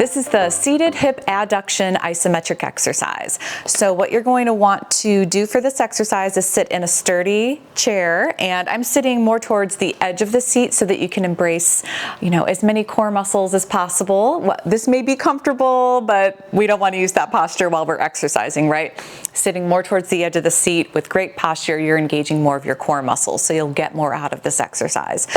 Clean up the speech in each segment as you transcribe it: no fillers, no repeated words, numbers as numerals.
This is the seated hip adduction isometric exercise. So what you're going to want to do for this exercise is sit in a sturdy chair, and I'm sitting more towards the edge of the seat so that you can embrace, as many core muscles as possible. This may be comfortable, but we don't want to use that posture while we're exercising, right? Sitting more towards the edge of the seat with great posture, you're engaging more of your core muscles, so you'll get more out of this exercise.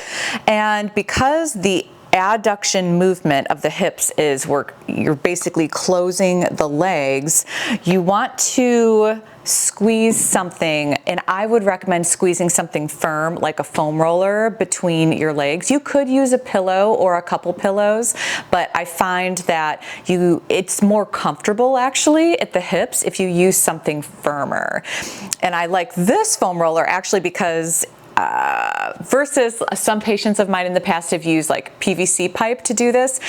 And because the adduction movement of the hips is you're basically closing the legs, you want to squeeze something, and I would recommend squeezing something firm like a foam roller between your legs. You could use a pillow or a couple pillows, but I find that it's more comfortable actually at the hips if you use something firmer. And I like this foam roller actually because versus some patients of mine in the past have used like PVC pipe to do this.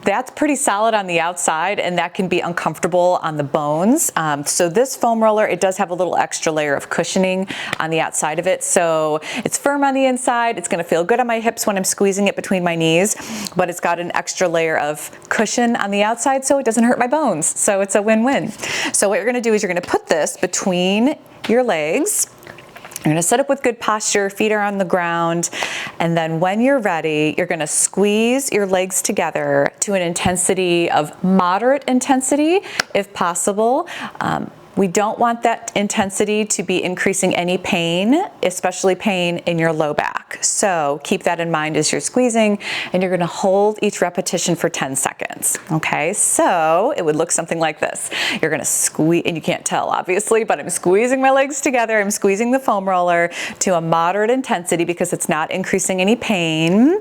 That's pretty solid on the outside, and that can be uncomfortable on the bones. So this foam roller, it does have a little extra layer of cushioning on the outside of it. So it's firm on the inside. It's gonna feel good on my hips when I'm squeezing it between my knees, but it's got an extra layer of cushion on the outside so it doesn't hurt my bones. So it's a win-win. So what you're gonna do is you're gonna put this between your legs. You're gonna set up with good posture, feet are on the ground, and then when you're ready, you're gonna squeeze your legs together to an intensity of moderate intensity, if possible. We don't want that intensity to be increasing any pain, especially pain in your low back. So keep that in mind as you're squeezing, and you're gonna hold each repetition for 10 seconds, okay? So it would look something like this. You're gonna squeeze, and you can't tell obviously, but I'm squeezing my legs together, I'm squeezing the foam roller to a moderate intensity because it's not increasing any pain.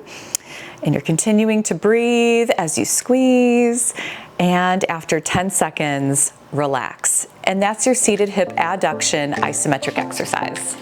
And you're continuing to breathe as you squeeze, and after 10 seconds, relax. And that's your seated hip adduction isometric exercise.